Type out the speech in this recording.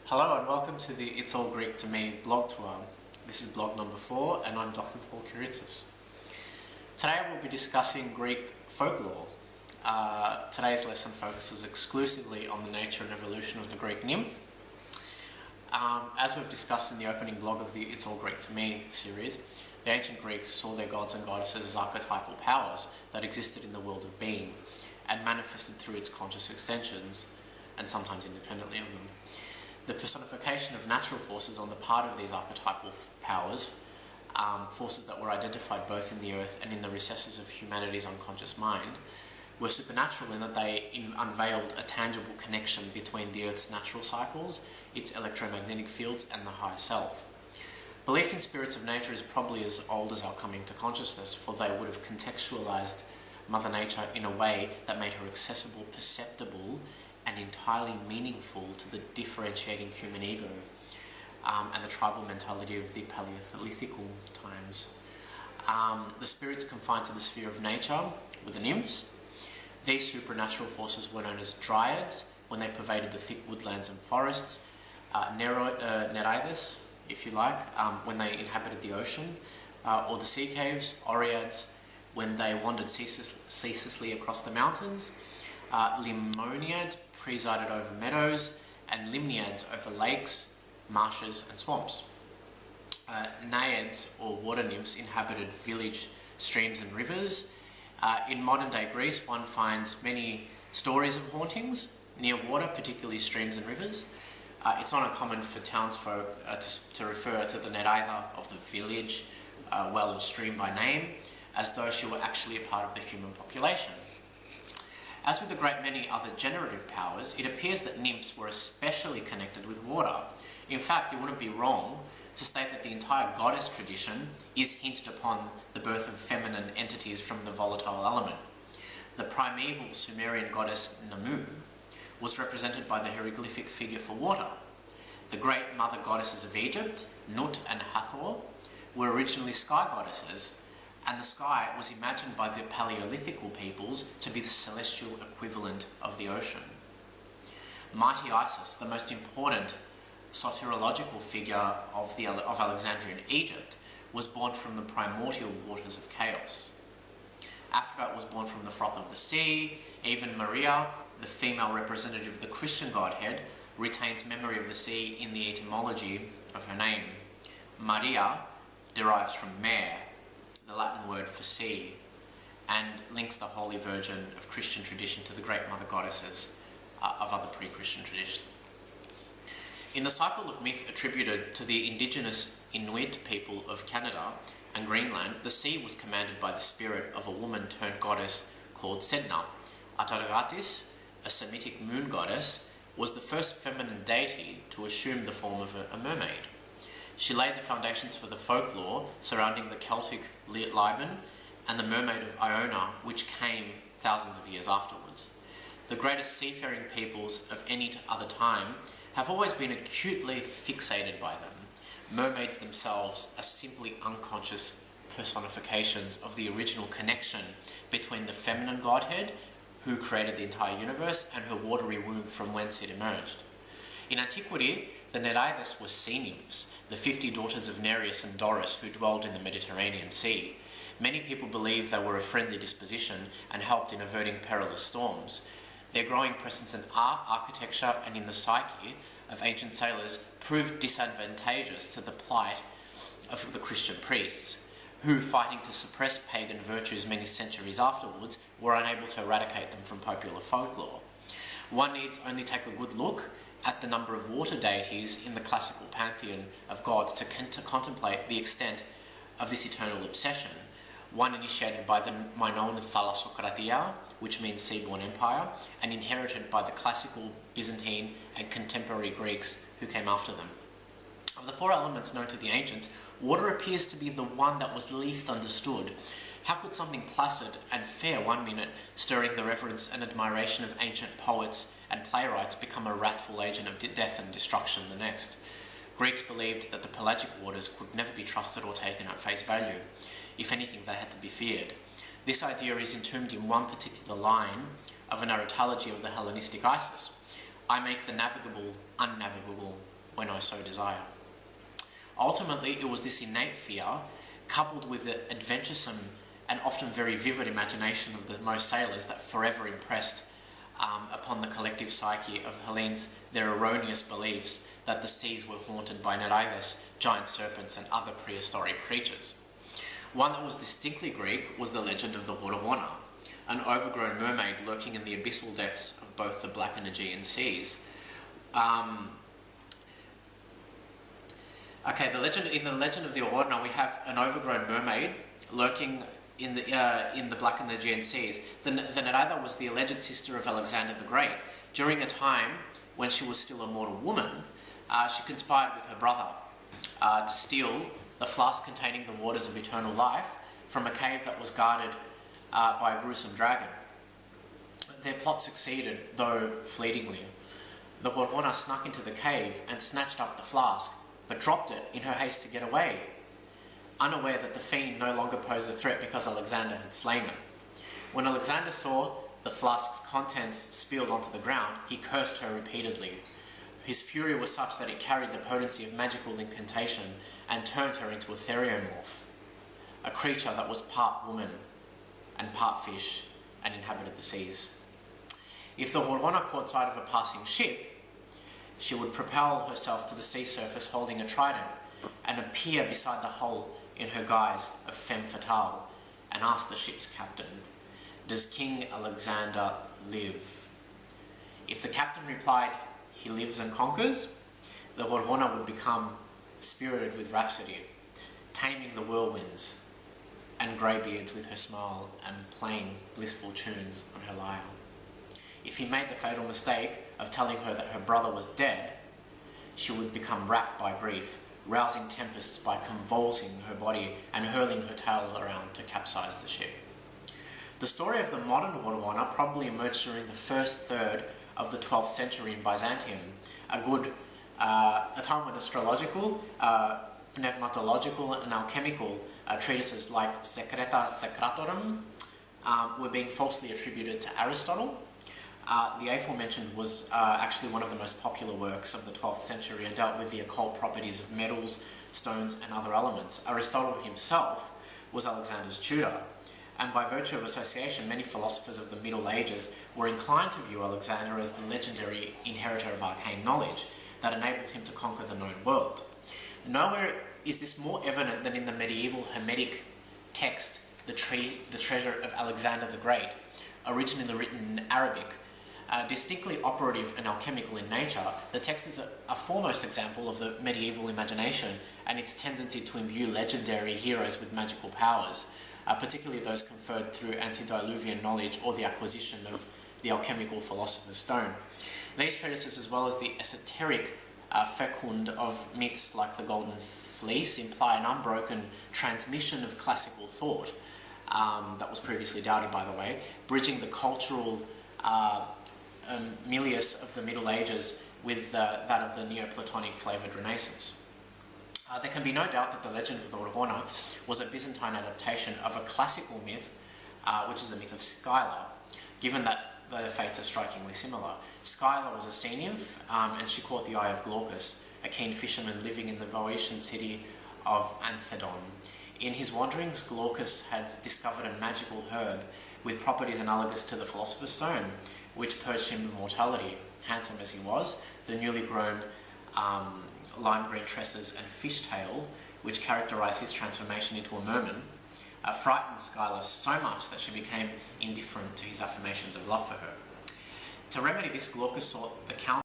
Hello and welcome to the It's All Greek to Me blog tour. This is blog number 4 and I'm Dr. Kiritsis. Today I will be discussing Greek folklore. Today's lesson focuses exclusively on the nature and evolution of the Greek nymph. As we've discussed in the opening blog of the It's All Greek to Me series, the ancient Greeks saw their gods and goddesses as archetypal powers that existed in the world of being and manifested through its conscious extensions, and sometimes independently of them. The personification of natural forces on the part of these archetypal powers, forces that were identified both in the earth and in the recesses of humanity's unconscious mind, were supernatural in that they unveiled a tangible connection between the earth's natural cycles, its electromagnetic fields, and the higher self. Belief in spirits of nature is probably as old as our coming to consciousness, for they would have contextualized Mother Nature in a way that made her accessible, perceptible, and entirely meaningful to the differentiating human ego and the tribal mentality of the Paleolithical times. The spirits confined to the sphere of nature were the nymphs. These supernatural forces were known as dryads when they pervaded the thick woodlands and forests, Nereides, if you like, when they inhabited the ocean, or the sea caves, Oreads, when they wandered ceaselessly across the mountains, Limoniads presided over meadows, and Limniads over lakes, marshes and swamps. Naiads, or water nymphs, inhabited village streams and rivers. In modern day Greece, one finds many stories of hauntings near water, particularly streams and rivers. It's not uncommon for townsfolk to refer to the Nereida of the village, well or stream by name, as though she were actually a part of the human population. As with a great many other generative powers, it appears that nymphs were especially connected with water. In fact, it wouldn't be wrong to state that the entire goddess tradition is hinted upon the birth of feminine entities from the volatile element. The primeval Sumerian goddess Namu was represented by the hieroglyphic figure for water. The great mother goddesses of Egypt, Nut and Hathor, were originally sky goddesses, and the sky was imagined by the Paleolithical peoples to be the celestial equivalent of the ocean. Mighty Isis, the most important soteriological figure of Alexandrian Egypt, was born from the primordial waters of chaos. Aphrodite was born from the froth of the sea. Even Maria, the female representative of the Christian godhead, retains memory of the sea in the etymology of her name. Maria derives from mare, the Latin word for sea, and links the Holy Virgin of Christian tradition to the great mother goddesses of other pre-Christian traditions. In the cycle of myth attributed to the indigenous Inuit people of Canada and Greenland, the sea was commanded by the spirit of a woman-turned-goddess called Sedna. Atargatis, a Semitic moon goddess, was the first feminine deity to assume the form of a mermaid. She laid the foundations for the folklore surrounding the Celtic Liban and the mermaid of Iona, which came thousands of years afterwards. The greatest seafaring peoples of any other time have always been acutely fixated by them. Mermaids themselves are simply unconscious personifications of the original connection between the feminine godhead, who created the entire universe, and her watery womb from whence it emerged. In antiquity, the Nereides were sea nymphs, the 50 daughters of Nereus and Doris who dwelled in the Mediterranean Sea. Many people believe they were of friendly disposition and helped in averting perilous storms. Their growing presence in art, architecture, and in the psyche of ancient sailors proved disadvantageous to the plight of the Christian priests, who, fighting to suppress pagan virtues many centuries afterwards, were unable to eradicate them from popular folklore. One needs only take a good look at the number of water deities in the classical pantheon of gods to contemplate the extent of this eternal obsession, one initiated by the Minoan Thalassocratia, which means seaborne empire, and inherited by the classical Byzantine and contemporary Greeks who came after them. Of the 4 elements known to the ancients, water appears to be the one that was least understood. How could something placid and fair one minute, stirring the reverence and admiration of ancient poets and playwrights, become a wrathful agent of death and destruction the next? Greeks believed that the pelagic waters could never be trusted or taken at face value. If anything, they had to be feared. This idea is entombed in one particular line of a narratology of the Hellenistic Isis. I make the navigable unnavigable, when I so desire. Ultimately, it was this innate fear, coupled with the adventuresome and often very vivid imagination of the most sailors, that forever impressed upon the collective psyche of Hellenes their erroneous beliefs that the seas were haunted by Nereides, giant serpents and other prehistoric creatures. One that was distinctly Greek was the legend of the Horona, an overgrown mermaid lurking in the abyssal depths of both the Black and Aegean seas. In the legend of the Horona, we have an overgrown mermaid lurking in the Black and the Aegean seas. The Nereida was the alleged sister of Alexander the Great. During a time when she was still a mortal woman, she conspired with her brother to steal the flask containing the waters of eternal life from a cave that was guarded by a gruesome dragon. Their plot succeeded, though fleetingly. The Horona snuck into the cave and snatched up the flask, but dropped it in her haste to get away, unaware that the fiend no longer posed a threat because Alexander had slain him. When Alexander saw the flask's contents spilled onto the ground, he cursed her repeatedly. His fury was such that it carried the potency of magical incantation and turned her into a theriomorph, a creature that was part woman and part fish and inhabited the seas. If the Horona caught sight of a passing ship, she would propel herself to the sea surface holding a trident and appear beside the hull in her guise of femme fatale and ask the ship's captain, "Does King Alexander live?" If the captain replied, "He lives and conquers," the Horona would become spirited with rhapsody, taming the whirlwinds and greybeards with her smile and playing blissful tunes on her lyre. If he made the fatal mistake of telling her that her brother was dead, she would become racked by grief, rousing tempests by convulsing her body and hurling her tail around to capsize the ship. The story of the modern Horona probably emerged during the first third of the 12th century in Byzantium, a time when astrological, pneumatological and alchemical treatises like Secreta Secretorum were being falsely attributed to Aristotle. The aforementioned was actually one of the most popular works of the 12th century and dealt with the occult properties of metals, stones and other elements. Aristotle himself was Alexander's tutor, and by virtue of association, many philosophers of the Middle Ages were inclined to view Alexander as the legendary inheritor of arcane knowledge that enabled him to conquer the known world. Nowhere is this more evident than in the medieval Hermetic text, the Treasure of Alexander the Great, originally written in Arabic. Distinctly operative and alchemical in nature, the text is a foremost example of the medieval imagination and its tendency to imbue legendary heroes with magical powers, particularly those conferred through antediluvian knowledge or the acquisition of the alchemical philosopher's stone. These treatises, as well as the esoteric fecund of myths like the Golden Fleece, imply an unbroken transmission of classical thought that was previously doubted, by the way, bridging the cultural milius of the Middle Ages with that of the Neoplatonic flavoured Renaissance. There can be no doubt that the legend of the Horona was a Byzantine adaptation of a classical myth, which is the myth of Scylla, given that their fates are strikingly similar. Scylla was a sea nymph, and she caught the eye of Glaucus, a keen fisherman living in the Boeotian city of Anthedon. In his wanderings, Glaucus had discovered a magical herb with properties analogous to the Philosopher's Stone, which purged him of mortality. Handsome as he was, the newly grown lime green tresses and fishtail, which characterised his transformation into a merman, frightened Scylla so much that she became indifferent to his affirmations of love for her. To remedy this, Glaucus sought the counsel